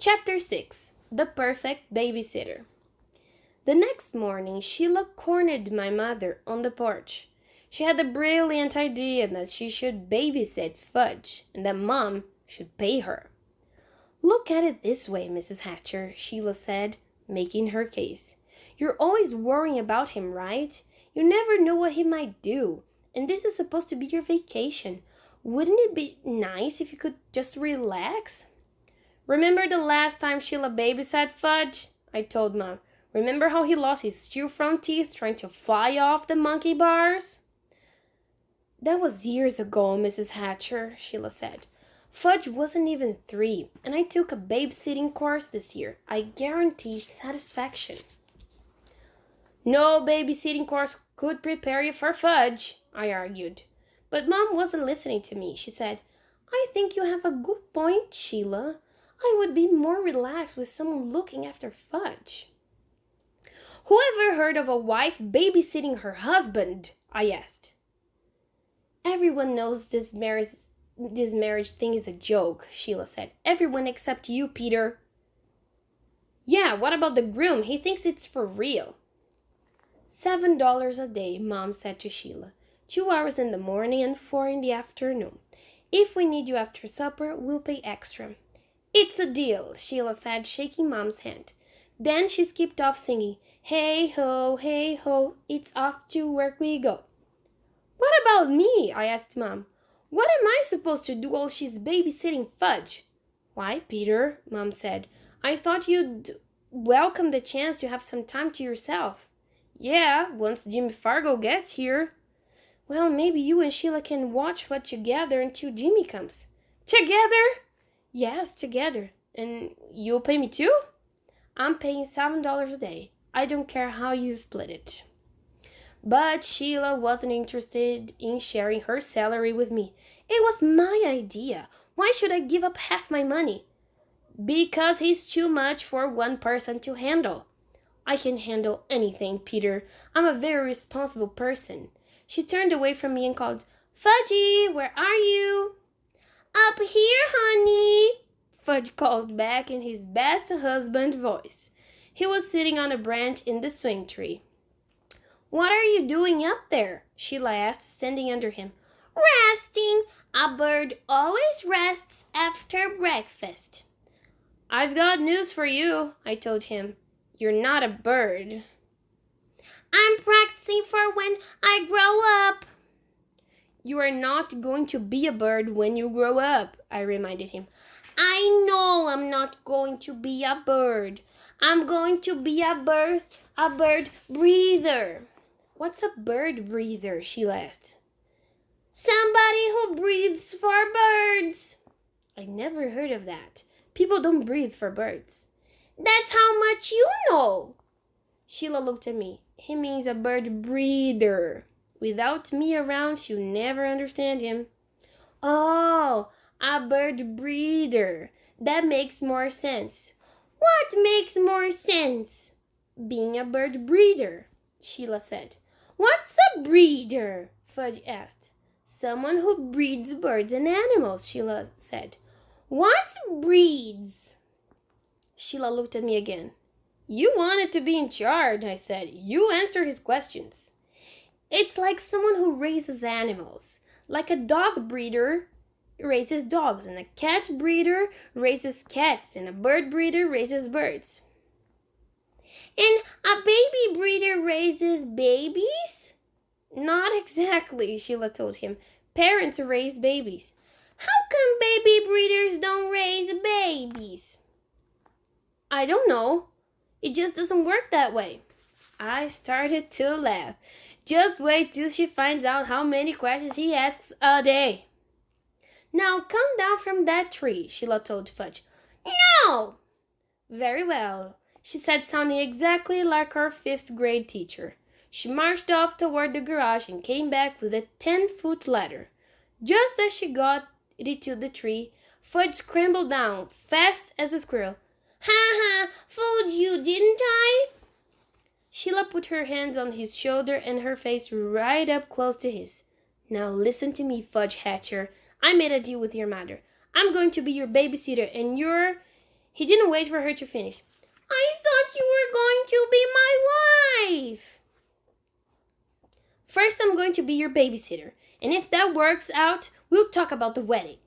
Chapter 6. The Perfect Babysitter. The next morning, Sheila cornered my mother on the porch. She had the brilliant idea that she should babysit Fudge and that Mom should pay her. "Look at it this way, Mrs. Hatcher," Sheila said, making her case. "You're always worrying about him, right? You never know what he might do, and this is supposed to be your vacation. Wouldn't it be nice if you could just relax?" "Remember the last time Sheila babysat Fudge?" I told Mom. "Remember how he lost his two front teeth trying to fly off the monkey bars?" "That was years ago, Mrs. Hatcher," Sheila said. "Fudge wasn't even 3, and I took a babysitting course this year. I guarantee satisfaction." "No babysitting course could prepare you for Fudge," I argued. But Mom wasn't listening to me. She said, "I think you have a good point, Sheila. I would be more relaxed with someone looking after Fudge." "Who ever heard of a wife babysitting her husband?" I asked. "Everyone knows this marriage thing is a joke," Sheila said. "Everyone except you, Peter." "Yeah, what about the groom? He thinks it's for real." $7 a day, Mom said to Sheila. 2 hours in the morning and 4 in the afternoon. If we need you after supper, we'll pay extra. "It's a deal," Sheila said, shaking Mom's hand. Then she skipped off singing, hey ho, it's off to work we go." "What about me?" I asked Mom. "What am I supposed to do while she's babysitting Fudge?" "Why, Peter," Mom said, "I thought you'd welcome the chance to have some time to yourself." "Yeah, once Jimmy Fargo gets here." "Well, maybe you and Sheila can watch Fudge together until Jimmy comes." "Together?" "Yes, together. And you'll pay me too?" "I'm paying $7 a day. I don't care how you split it." But Sheila wasn't interested in sharing her salary with me. "It was my idea. Why should I give up half my money?" "Because he's too much for one person to handle." "I can handle anything, Peter. I'm a very responsible person." She turned away from me and called, "Fudgy, where are you?" "Up here, honey," Fudge called back in his best husband voice. He was sitting on a branch in the swing tree. "What are you doing up there?" Sheila asked, standing under him. "Resting. A bird always rests after breakfast." "I've got news for you," I told him. "You're not a bird." "I'm practicing for when I grow up." "You are not going to be a bird when you grow up," I reminded him. "I know I'm not going to be a bird. I'm going to be a bird breather." "What's a bird breather?" Sheila asked. "Somebody who breathes for birds." I never heard of that. People don't breathe for birds. "That's how much you know." Sheila looked at me. "He means a bird breather. Without me around, she'll never understand him." "Oh, a bird breeder. That makes more sense." "What makes more sense?" "Being a bird breeder," Sheila said. "What's a breeder?" Fudge asked. "Someone who breeds birds and animals," Sheila said. "What's breeds?" Sheila looked at me again. "You wanted to be in charge," I said. "You answer his questions." "It's like someone who raises animals. Like a dog breeder raises dogs, and a cat breeder raises cats, and a bird breeder raises birds." "And a baby breeder raises babies?" "Not exactly," Sheila told him. "Parents raise babies." "How come baby breeders don't raise babies?" "I don't know. It just doesn't work that way." I started to laugh. Just wait till she finds out how many questions he asks a day. "Now come down from that tree," Sheila told Fudge. "No!" "Very well," she said, sounding exactly like our 5th grade teacher. She marched off toward the garage and came back with a 10-foot ladder. Just as she got it to the tree, Fudge scrambled down, fast as a squirrel. "Ha ha! Fooled you, didn't I?" Sheila put her hands on his shoulder and her face right up close to his. "Now listen to me, Fudge Hatcher. I made a deal with your mother. I'm going to be your babysitter, and you're He didn't wait for her to finish. I thought you were going to be my wife. First, I'm going to be your babysitter, and if that works out, we'll talk about the wedding.